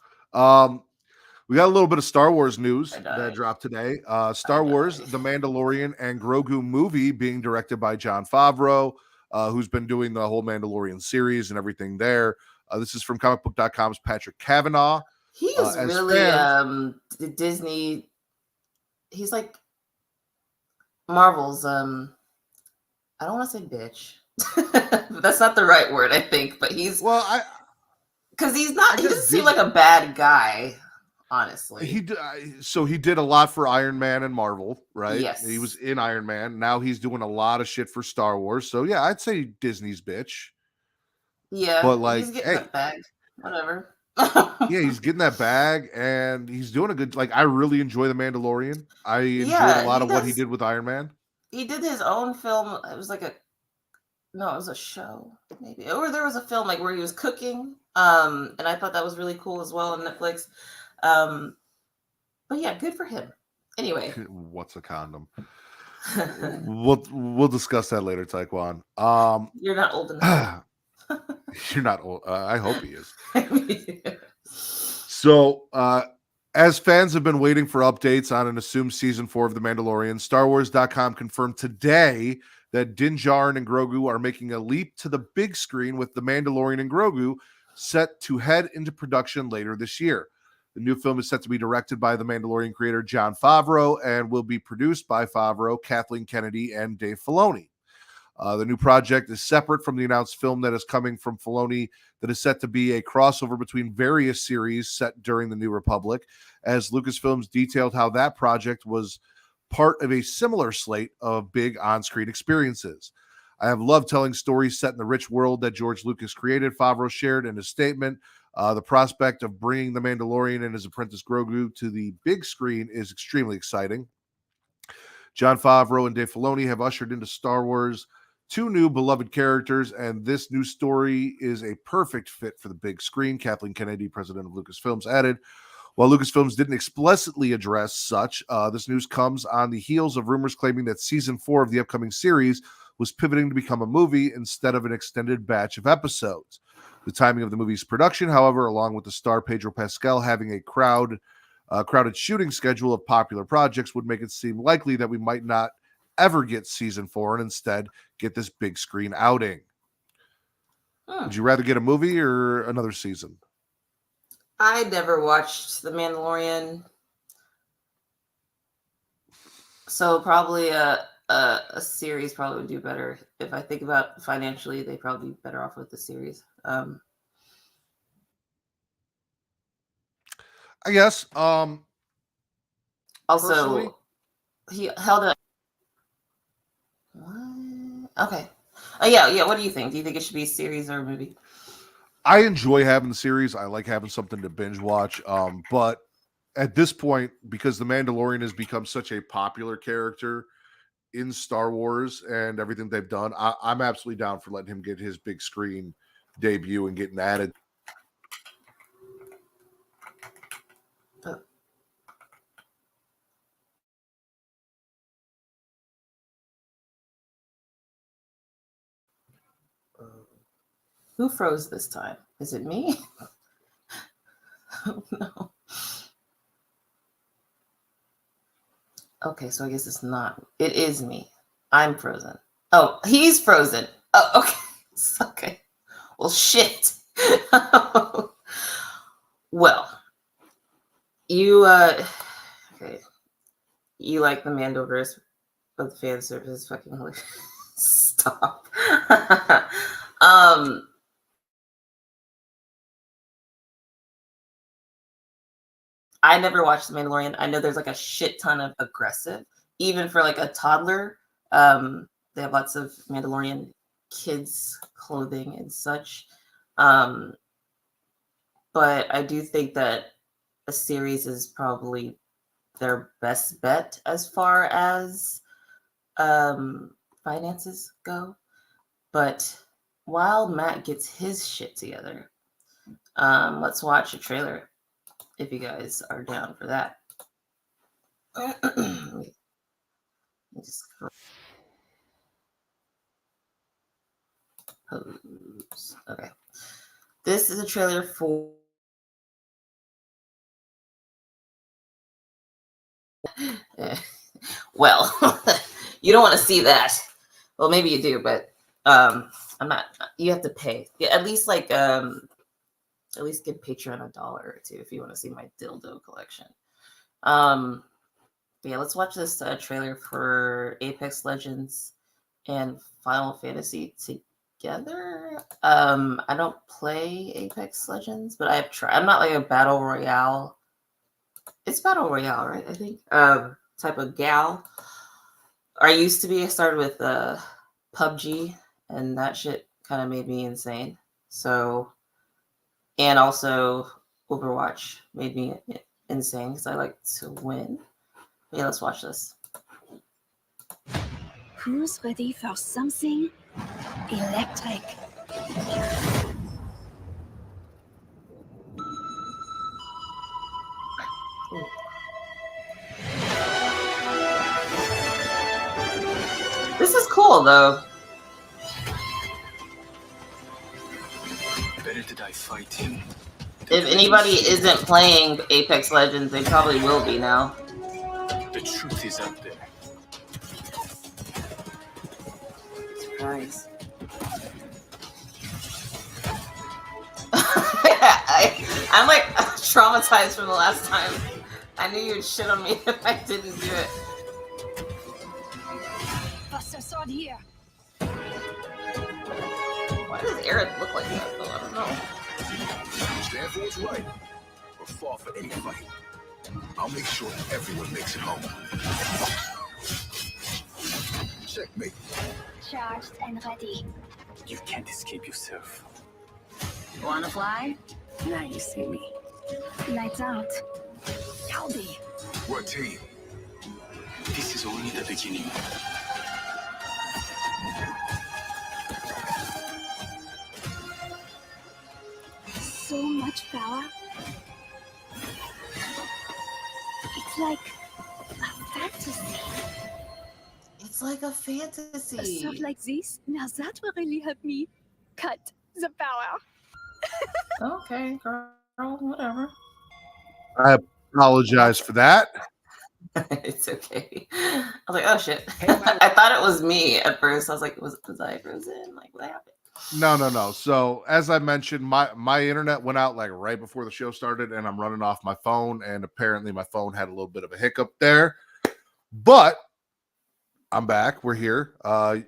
We got a little bit of Star Wars news that dropped today. Star Wars, The Mandalorian and Grogu movie being directed by Jon Favreau, who's been doing the whole Mandalorian series and everything there. This is from comicbook.com's Patrick Kavanaugh. He is really Disney. He's like Marvel's. I don't want to say bitch. That's not the right word, I think. But he's because he's not. He doesn't seem like a bad guy, honestly. He did a lot for Iron Man and Marvel, right? Yes, he was in Iron Man. Now he's doing a lot of shit for Star Wars. So yeah, I'd say Disney's bitch. Yeah, but like, he's getting that bag. Whatever. Yeah, he's getting that bag, and he's doing a good. Like, I really enjoy The Mandalorian. I enjoyed a lot of what he did with Iron Man. He did his own film. It was like it was a show, maybe, or there was a film like where he was cooking. And I thought that was really cool as well on Netflix. But yeah, good for him. Anyway, what's a condom? We'll discuss that later, Taekwon. You're not old enough. You're not old. I hope he is. So, as fans have been waiting for updates on an assumed season 4 of The Mandalorian, StarWars.com confirmed today that Din Djarin and Grogu are making a leap to the big screen, with The Mandalorian and Grogu set to head into production later this year. The new film is set to be directed by The Mandalorian creator Jon Favreau and will be produced by Favreau, Kathleen Kennedy, and Dave Filoni. The new project is separate from the announced film that is coming from Filoni that is set to be a crossover between various series set during the New Republic, as Lucasfilms detailed how that project was part of a similar slate of big on-screen experiences. I have loved telling stories set in the rich world that George Lucas created, Favreau shared in his statement. The prospect of bringing The Mandalorian and his apprentice Grogu to the big screen is extremely exciting. Jon Favreau and Dave Filoni have ushered into Star Wars 2 new beloved characters, and this new story is a perfect fit for the big screen, Kathleen Kennedy, president of Lucasfilms, added. While Lucasfilms didn't explicitly address such, this news comes on the heels of rumors claiming that season 4 of the upcoming series was pivoting to become a movie instead of an extended batch of episodes. The timing of the movie's production, however, along with the star Pedro Pascal having a crowded shooting schedule of popular projects, would make it seem likely that we might not ever get season 4 and instead get this big screen outing. Would you rather get a movie or another season? I never watched The Mandalorian, so probably a series probably would do better. If I think about financially, they probably be better off with the series. I guess. Also, personally, he held a. What? Okay. Yeah. What do you think? Do you think it should be a series or a movie? I enjoy having the series. I like having something to binge watch. But at this point, because the Mandalorian has become such a popular character in Star Wars and everything they've done, I'm absolutely down for letting him get his big screen debut and getting added. Who froze this time? Is it me? Oh, no. Okay, so I guess it's not. It is me. I'm frozen. Oh, he's frozen. Oh, okay. Okay. Well, shit. Well, you okay. You like the Mandoverse, but the fan service is fucking hilarious. Stop. I never watched The Mandalorian. I know there's like a shit ton of aggressive, even for like a toddler. They have lots of Mandalorian kids clothing and such. But I do think that a series is probably their best bet as far as finances go. But while Matt gets his shit together, let's watch a trailer if you guys are down for that. Okay. This is a trailer for well, you don't want to see that. Well, maybe you do, but I'm not. You have to pay. Yeah, at least like at least give Patreon $1 or $2 if you want to see my dildo collection. Yeah, let's watch this trailer for Apex Legends and Final Fantasy together. I don't play Apex Legends, but I've tried. I'm not like a battle royale. It's battle royale, right? I think type of gal. I used to be. I started with PUBG, and that shit kind of made me insane. So, and also Overwatch made me insane because I like to win. But yeah, let's watch this. Who's ready for something electric? This is cool though. Better to die fighting. If anybody isn't playing Apex Legends, they probably will be now. The truth is out there. Surprise. I'm like traumatized from the last time. I knew you'd shit on me if I didn't do it. Buster sword here. Why does Eric look like that though? I don't know. Stand for what's right, or fall for any fight. I'll make sure that everyone makes it home. Checkmate. Charged and ready. You can't escape yourself. Wanna fly? Now you see me. Lights out. Howdy. We're a team. This is only the beginning. So much power. It's like a fantasy. It's like a A fantasy. stuff like this, now that will really help me cut the power. Okay, girl, whatever. I apologize for that. It's okay. I was like, oh shit. I thought it was me at first. I was like, was I frozen? Like, what happened? No. So as I mentioned, my internet went out like right before the show started, and I'm running off my phone, and apparently my phone had a little bit of a hiccup there. But I'm back. We're here.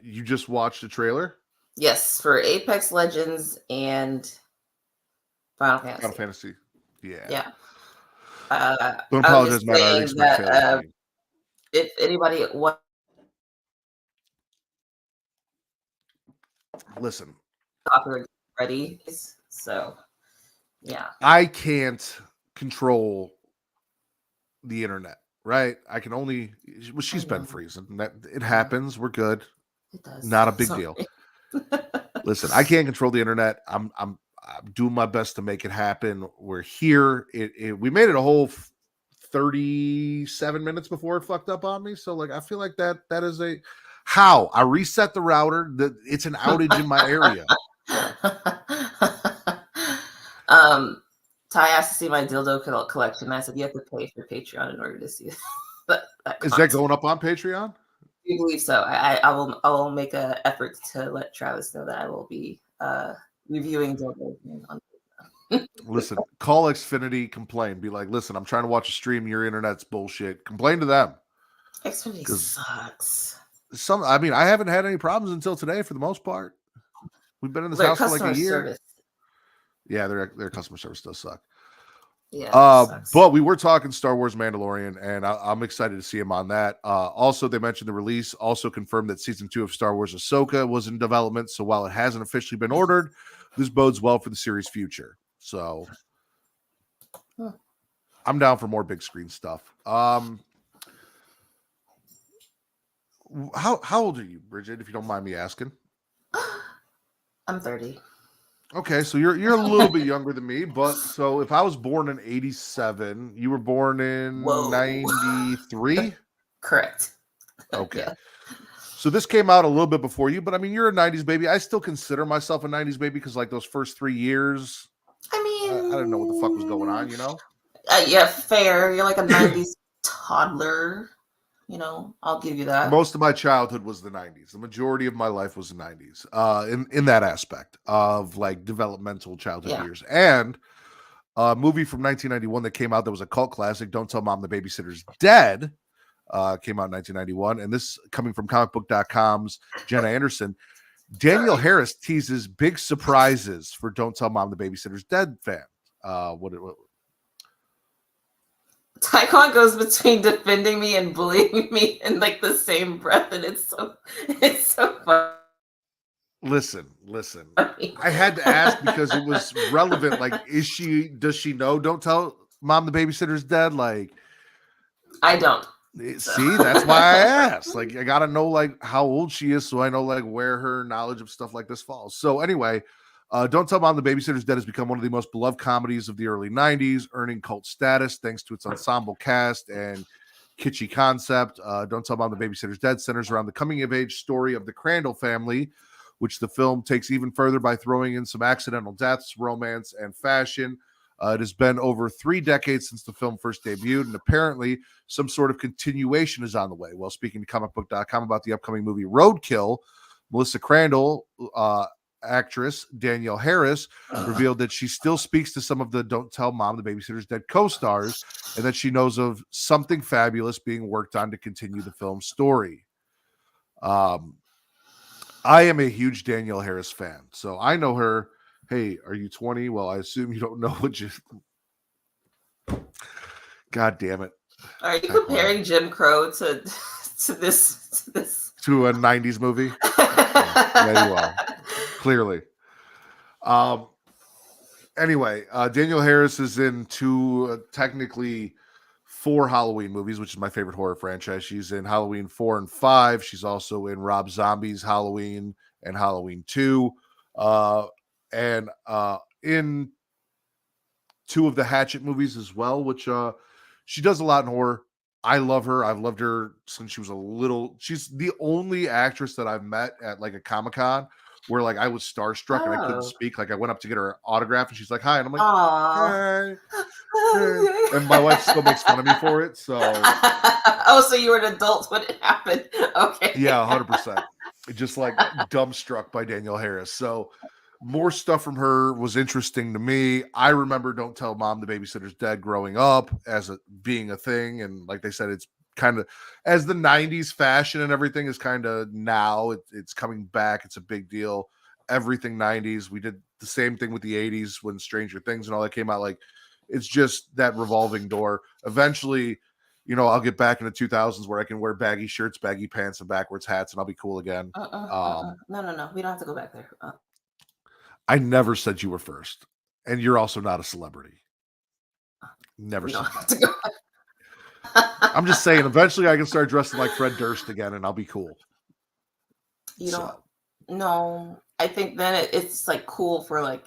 You just watched the trailer. Yes, for Apex Legends and Final Fantasy. Final Fantasy. Yeah. Yeah. Don't I apologize, was just Matt. I already saying expressed that failure. if anybody wants Listen, popular ready, so So, yeah. I can't control the internet, right? I can only. Well, she's been freezing. That it happens. We're good. It does. Not a big deal. Listen, I can't control the internet. I'm doing my best to make it happen. We're here. We made it a whole 37 minutes before it fucked up on me. So like, I feel like that is how I reset the router. It's an outage in my area. Ty asked to see my dildo collection. I said you have to pay for Patreon in order to see that. Is that going up on Patreon? I believe so. I will make an effort to let Travis know that I will be reviewing dildos on. Listen, call Xfinity, complain. Be like, listen, I'm trying to watch a stream. Your internet's bullshit. Complain to them. Xfinity sucks. I mean, I haven't had any problems until today for the most part. We've been in this house for like a year. Service. Yeah, their customer service does suck. Yeah. But we were talking Star Wars Mandalorian, and I'm excited to see him on that. Also, they mentioned the release also confirmed that season 2 of Star Wars Ahsoka was in development. So while it hasn't officially been ordered, this bodes well for the series' future. So I'm down for more big screen stuff. How old are you, Bridget, if you don't mind me asking? I'm 30. Okay, so you're a little bit younger than me, but so if I was born in 87, you were born in 93? Correct. Okay. Yeah. So this came out a little bit before you, but I mean, you're a 90s baby. I still consider myself a 90s baby because like those first 3 years, I mean, I didn't know what the fuck was going on, you know? Yeah, fair. You're like a 90s toddler. You know, I'll give you that. Most of my childhood was the 90s. The majority of my life was the 90s. In that aspect of like developmental childhood years. And a movie from 1991 that came out that was a cult classic, Don't Tell Mom the Babysitter's Dead, came out in 1991. And this coming from comicbook.com's Jenna Anderson. Danielle Harris teases big surprises for Don't Tell Mom the Babysitter's Dead fans. What Taekwon goes between defending me and bullying me in like the same breath, and it's so fun. Listen. I had to ask because it was relevant. Like, does she know Don't Tell Mom the Babysitter's Dead? Like, I don't. See, that's why I asked. Like, I gotta know like how old she is, so I know like where her knowledge of stuff like this falls. So anyway, Don't Tell Mom the Babysitter's Dead has become one of the most beloved comedies of the early 90s, earning cult status thanks to its ensemble cast and kitschy concept. Don't Tell Mom the Babysitter's Dead centers around the coming-of-age story of the Crandall family, which the film takes even further by throwing in some accidental deaths, romance, and fashion. It has been over 3 decades since the film first debuted, and apparently some sort of continuation is on the way. While speaking to comicbook.com about the upcoming movie Roadkill, Melissa Crandall, actress Danielle Harris, revealed that she still speaks to some of the Don't Tell Mom the Babysitter's Dead co-stars, and that she knows of something fabulous being worked on to continue the film's story. I am a huge Danielle Harris fan, so I know her. Hey, are you 20? Well, I assume you don't know what you... God damn it. Are you comparing Jim Crow to this? To a 90s movie? Yeah, you are. Clearly. Anyway, Danielle Harris is in technically 4 Halloween movies, which is my favorite horror franchise. She's in Halloween 4 and 5. She's also in Rob Zombie's Halloween and Halloween 2. And in 2 of the Hatchet movies as well, which she does a lot in horror. I love her. I've loved her since she was a little. She's the only actress that I've met at like a Comic-Con where like I was starstruck and I couldn't speak. Like I went up to get her autograph and she's like, "Hi," and I'm like, "Hey." And my wife still makes fun of me for it. So so you were an adult when it happened. Okay. Yeah, 100%. Just like dumbstruck by Danielle Harris. So more stuff from her was interesting to me. I remember Don't Tell Mom the Babysitter's Dead growing up as being a thing. And like they said, it's kind of as the 90s fashion and everything is kind of now it's coming back. It's a big deal. Everything 90s. We did the same thing with the 80s when Stranger Things and all that came out. Like it's just that revolving door. Eventually, you know, I'll get back in the 2000s where I can wear baggy shirts, baggy pants, and backwards hats, and I'll be cool again. No. We don't have to go back there. I never said you were first. And you're also not a celebrity. Never We seen don't have that. to go. I'm just saying, eventually I can start dressing like Fred Durst again and I'll be cool. You So. don't. No, I think then it's like cool for like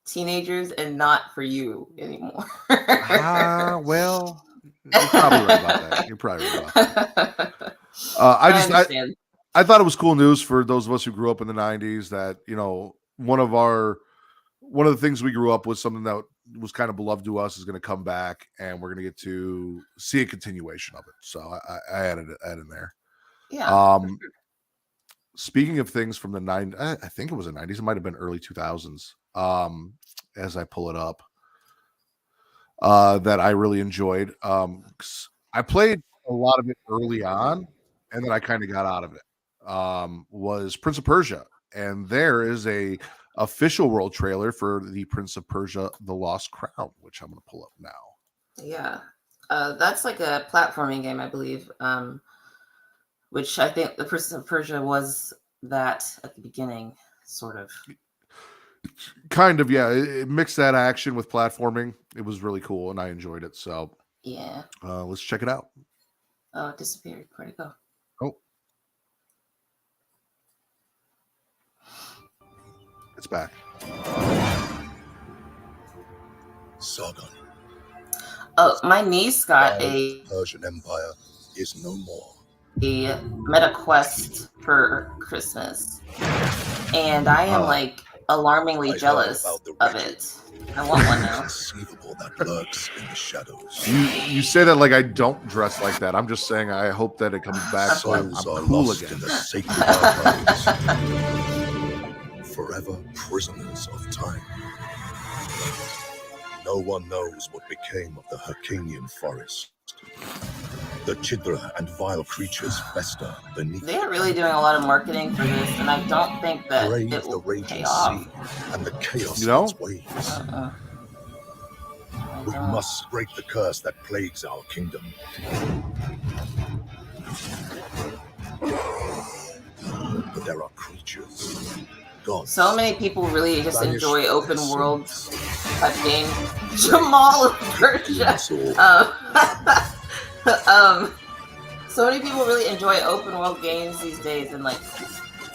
teenagers and not for you anymore. Well, you're probably right about that. You're probably right about that. I understand. I thought it was cool news for those of us who grew up in the 90s that, you know, one of the things we grew up with, something that was kind of beloved to us, is going to come back, and we're going to get to see a continuation of it. So I added that in there. Yeah. Speaking of things from the 90s, I think it was the 90s. It might have been early 2000s. As I pull it up, that I really enjoyed. I played a lot of it early on, and then I kind of got out of it. Was Prince of Persia, and there is a official world trailer for the Prince of Persia: The Lost Crown, which I'm going to pull up now. Yeah. That's like a platforming game, I believe. Which I think the Prince of Persia was that at the beginning, sort of. Kind of, yeah. It mixed that action with platforming. It was really cool, and I enjoyed it. So, yeah. Let's check it out. Oh, it disappeared. Where'd it go? Oh, it's back. Sargon. Oh, my niece got The Persian Empire is no more. a Meta Quest for Christmas, and I am like alarmingly jealous of it. I want one now. Conceivable that lurks in the shadows. You say that like I don't dress like that. I'm just saying I hope that it comes back so I'm Souls are cool lost again. in the sacred archives. Forever prisoners of time. No one knows what became of the Hyrcanian forest. The Chidra and vile creatures fester beneath. They're really doing a lot of marketing for this, and I don't think that Brave it the will raging pay sea off. and the chaos You know? of its waves. I We don't. must break the curse that plagues our kingdom. But there are creatures, gods. So many people really just banished enjoy by open their world sins. type game. Jamal of Persia. So many people really enjoy open world games these days, and like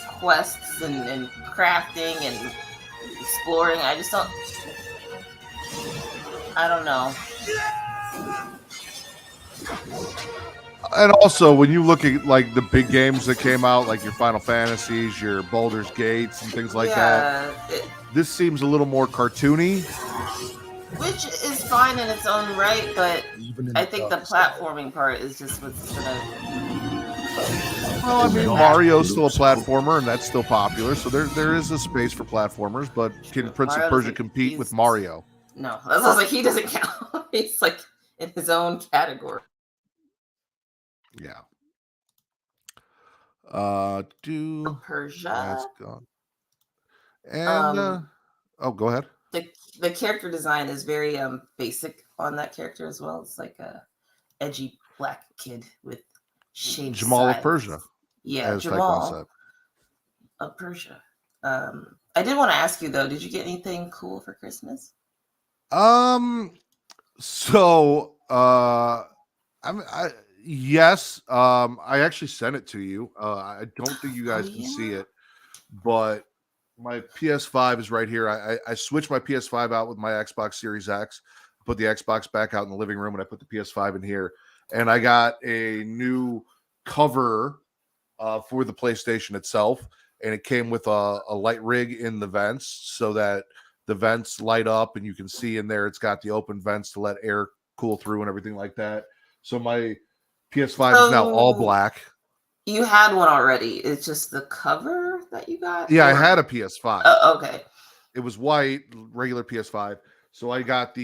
quests and crafting and exploring. I don't know. And also, when you look at like the big games that came out, like your Final Fantasies, your Baldur's Gates, and things like that, this seems a little more cartoony. Which is fine in its own right, but Even in I think the darkest platforming part is just what's gonna. Well, I mean, Mario's still a platformer, and that's still popular. So there is a space for platformers, but can Prince of Persia compete with Mario? No, that's like he doesn't count. He's like in his own category. Yeah. Persia. That's gone. And oh, go ahead. The character design is very basic on that character as well. It's like a edgy black kid with shaved Jamal sides. of Persia. Yeah, as Jamal said. of Persia. I did want to ask you though, did you get anything cool for Christmas? So yes. I actually sent it to you. I don't think you guys can see it, but my PS5 is right here. I switched my PS5 out with my Xbox Series X, put the Xbox back out in the living room, and I put the PS5 in here. And I got a new cover for the PlayStation itself, and it came with a light rig in the vents so that the vents light up and you can see in there. It's got the open vents to let air cool through and everything like that. So my PS5 is now all black. You had one already. It's just the cover that you got? Yeah, I had a PS5. Okay. It was white, regular PS5. So I got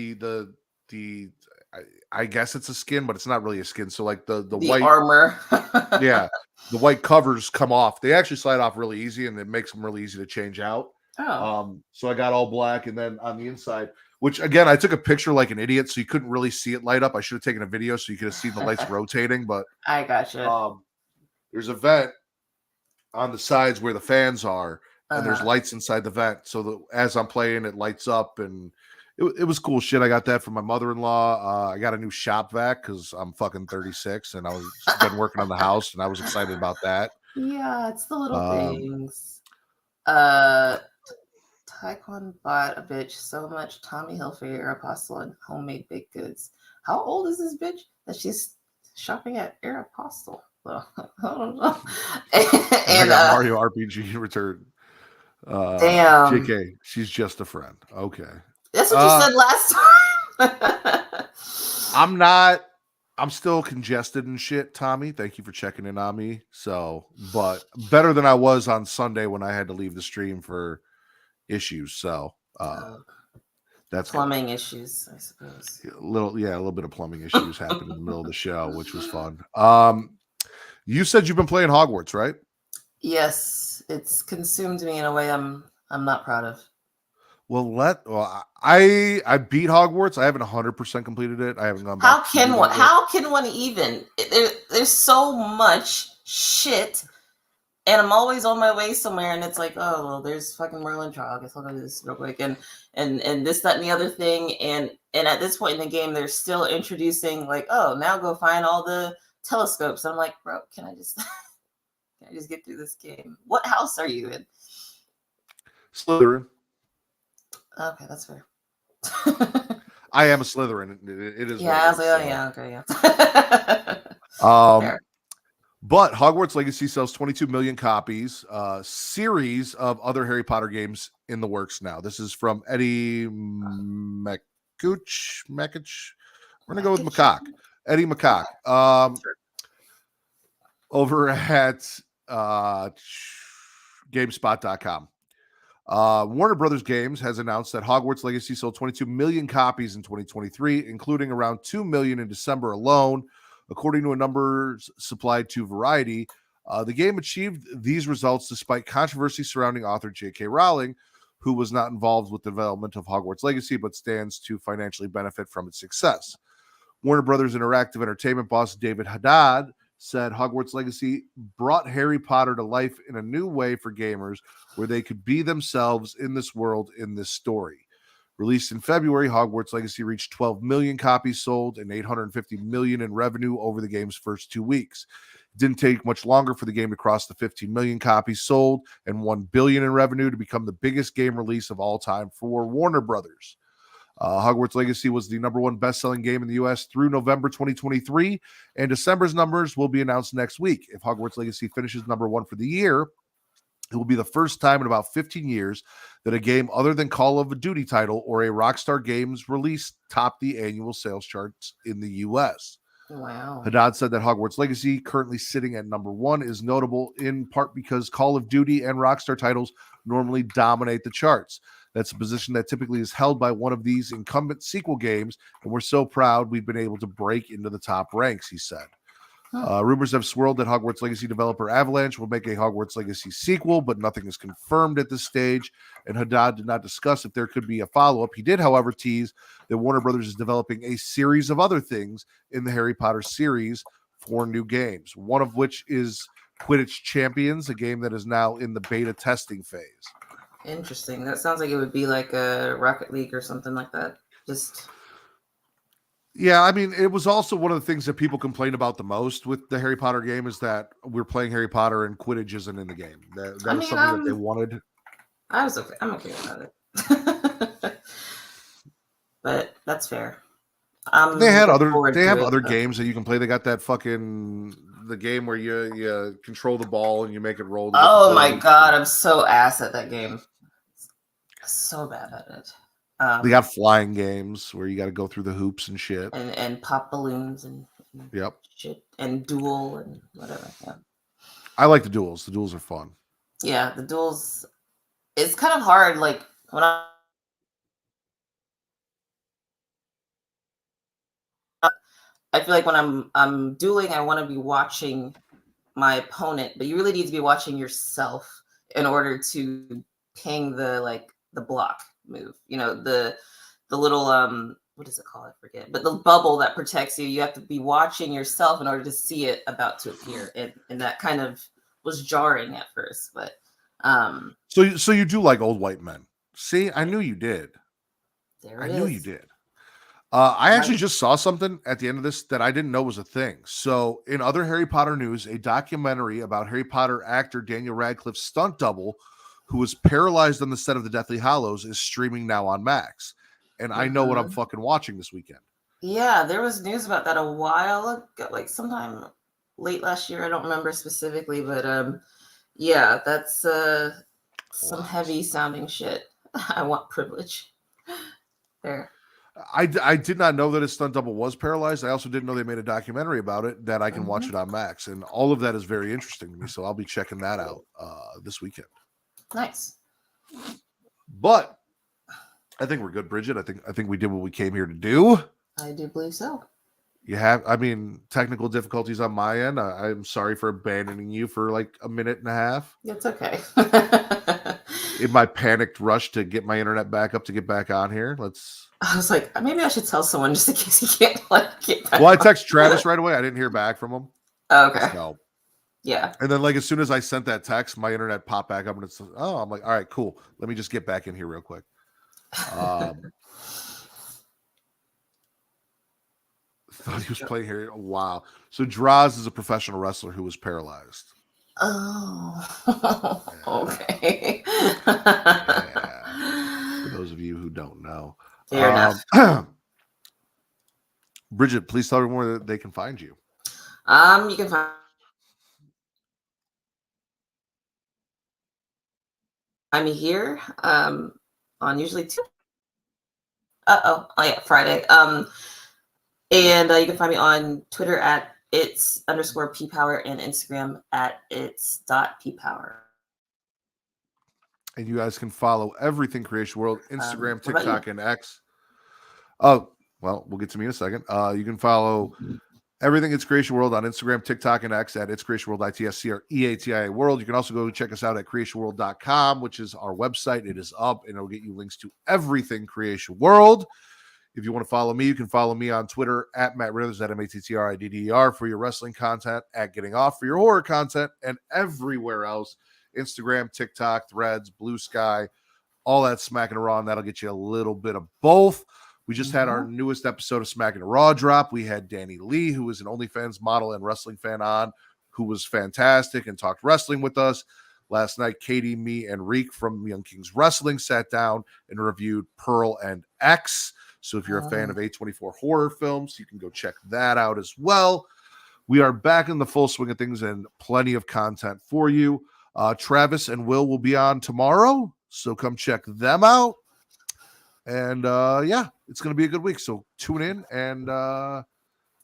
I guess it's a skin, but it's not really a skin. So like the white armor. Yeah, the white covers come off. They actually slide off really easy, and it makes them really easy to change out. So I got all black, and then on the inside, which again, I took a picture like an idiot, so you couldn't really see it light up. I should have taken a video so you could have seen the lights rotating, but I gotcha. There's a vent on the sides where the fans are, and there's lights inside the vent. So that as I'm playing, it lights up, and it was cool shit. I got that from my mother-in-law. I got a new shop vac because I'm fucking 36 and I was been working on the house and I was excited about that. Yeah, it's the little Um, things. Taekwon bought a bitch so much Tommy Hilfiger Apostle and homemade baked goods. How old is this bitch that she's shopping at Aeropostale? Well, I don't know. And I got Mario RPG Return. Damn. JK, she's just a friend. Okay. That's what you said last time. I'm still congested and shit, Tommy. Thank you for checking in on me. So, but better than I was on Sunday when I had to leave the stream for issues. So, that's plumbing issues, I suppose. A little bit of plumbing issues happened in the middle of the show, which was fun. You said you've been playing Hogwarts, right? Yes, it's consumed me in a way I'm not proud of. Well, I beat Hogwarts. I haven't 100% completed it. I haven't gone back. How can one even? There's so much shit, and I'm always on my way somewhere, and it's like, oh well, there's fucking Merlin trial. I guess I'll go do this real quick, and this, that, and the other thing, and at this point in the game, they're still introducing like, oh, now go find all the telescopes. And I'm like, bro, can I just get through this game? What house are you in? Slytherin. Okay, that's fair. I am a Slytherin. It is. Yeah, I was like, oh yeah, okay, yeah. Fair. But Hogwarts Legacy sells 22 million copies. Series of other Harry Potter games in the works now. This is from Eddie Makuch. We're gonna go with McCock. Eddie McCock. Over at GameSpot.com. Warner Brothers Games has announced that Hogwarts Legacy sold 22 million copies in 2023, including around 2 million in December alone. According to a numbers supplied to Variety, the game achieved these results despite controversy surrounding author J.K. Rowling, who was not involved with the development of Hogwarts Legacy but stands to financially benefit from its success. Warner Brothers Interactive Entertainment boss David Haddad said Hogwarts Legacy brought Harry Potter to life in a new way for gamers where they could be themselves in this world, in this story. Released in February, Hogwarts Legacy reached 12 million copies sold and 850 million in revenue over the game's first 2 weeks. It didn't take much longer for the game to cross the 15 million copies sold and 1 billion in revenue to become the biggest game release of all time for Warner Brothers. Hogwarts Legacy was the number one best-selling game in the U.S. through November 2023, and December's numbers will be announced next week. If Hogwarts Legacy finishes number one for the year, it will be the first time in about 15 years that a game other than Call of Duty title or a Rockstar Games release topped the annual sales charts in the U.S. Wow. Haddad said that Hogwarts Legacy, currently sitting at number one, is notable in part because Call of Duty and Rockstar titles normally dominate the charts. That's a position that typically is held by one of these incumbent sequel games, and we're so proud we've been able to break into the top ranks, he said. Rumors have swirled that Hogwarts Legacy developer Avalanche will make a Hogwarts Legacy sequel, but nothing is confirmed at this stage, and Haddad did not discuss if there could be a follow-up. He did, however, tease that Warner Brothers is developing a series of other things in the Harry Potter series for new games, one of which is Quidditch Champions, a game that is now in the beta testing phase. Interesting. That sounds like it would be like a Rocket League or something like that. Yeah, I mean, it was also one of the things that people complain about the most with the Harry Potter game is that we're playing Harry Potter and Quidditch isn't in the game. That was something that they wanted. I'm okay about it. But that's fair. They have other games that you can play. They got that the game where you control the ball and you make it roll. Oh my god, I'm so ass at that game. So bad at it. They got flying games where you got to go through the hoops and shit, and pop balloons and yep, shit, and duel and whatever. Yeah, I like the duels. The duels are fun. Yeah, the duels. It's kind of hard. Like when I feel like when I'm dueling, I want to be watching my opponent, but you really need to be watching yourself in order to ping the block move. You know, the little what is it called? I forget. But the bubble that protects you, you have to be watching yourself in order to see it about to appear. And that kind of was jarring at first, but so you do like Old White Men. See, I knew you did. There I it knew is. you did. I actually just saw something at the end of this that I didn't know was a thing. So, in other Harry Potter news, a documentary about Harry Potter actor Daniel Radcliffe's stunt double, who was paralyzed on the set of The Deathly Hallows, is streaming now on Max. And I know what I'm fucking watching this weekend. Yeah, there was news about that a while ago, like sometime late last year. I don't remember specifically, but yeah, that's some heavy sounding shit. I want privilege. There. I did not know that his stunt double was paralyzed. I also didn't know they made a documentary about it that I can watch it on Max. And all of that is very interesting to me. So I'll be checking that out this weekend. Nice. But I think we're good, Bridget. I think we did what we came here to do. I do believe so. Technical difficulties on my end. I'm sorry for abandoning you for like a minute and a half. It's okay. In my panicked rush to get my internet back up to get back on here. I was like, maybe I should tell someone just in case he can't get back. Well, I text Travis right away. I didn't hear back from him. Okay. So, yeah. And then as soon as I sent that text, my internet popped back up and I'm like, all right, cool. Let me just get back in here real quick. Thought he was playing here. Wow. So Droz is a professional wrestler who was paralyzed. Oh. Okay. Yeah. For those of you who don't know. Fair enough. Bridget, please tell everyone where they can find you. You can find me here on usually Friday. And you can find me on Twitter at its_ppower and Instagram at its.ppower. And you guys can follow everything Creatia World, Instagram, TikTok, and X. Oh, well, we'll get to me in a second. You can follow everything It's Creatia World on Instagram, TikTok, and X at It's Creatia World, ITSCREATIA World. You can also go check us out at creatiaworld.com, which is our website. It is up, and it'll get you links to everything Creatia World. If you want to follow me, you can follow me on Twitter at Matt Ridders, at MATTRIDDER for your wrestling content, at Getting Off for your horror content, and everywhere else. Instagram, TikTok, Threads, Blue Sky, all that Smacking Raw, and that'll get you a little bit of both. We just had our newest episode of Smacking Raw drop. We had Danny Lee, who is an OnlyFans model and wrestling fan on, who was fantastic and talked wrestling with us. Last night, Katie, me, and Reek from Young Kings Wrestling sat down and reviewed Pearl and X. So if you're a fan of A24 horror films, you can go check that out as well. We are back in the full swing of things and plenty of content for you. Travis and Will be on tomorrow, so come check them out. And it's going to be a good week. So tune in, and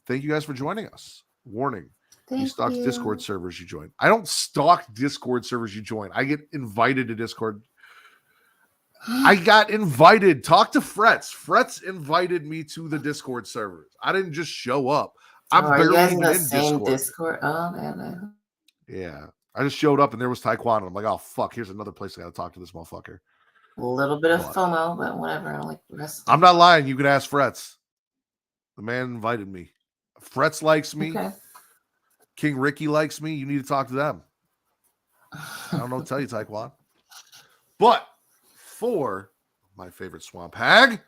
thank you guys for joining us. Warning. You stalk Discord servers you join. I don't stalk Discord servers you join. I get invited to Discord. I got invited. Talk to Frets. Frets invited me to the Discord servers. I didn't just show up. I'm barely even in Discord. Oh, man. Yeah. I just showed up and there was Taekwon. And I'm like, oh, fuck. Here's another place I got to talk to this motherfucker. A little bit of FOMO, but whatever. I like wrestling. I'm not lying. You can ask Frets. The man invited me. Frets likes me. Okay. King Ricky likes me. You need to talk to them. I don't know what to tell you, Taekwon. But for my favorite swamp hag,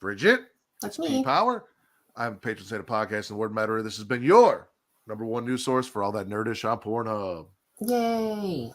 Bridget, that's me. Power. I'm patron saint of podcast and word matter. This has been your #1 news source for all that nerdish on Pornhub. Yay.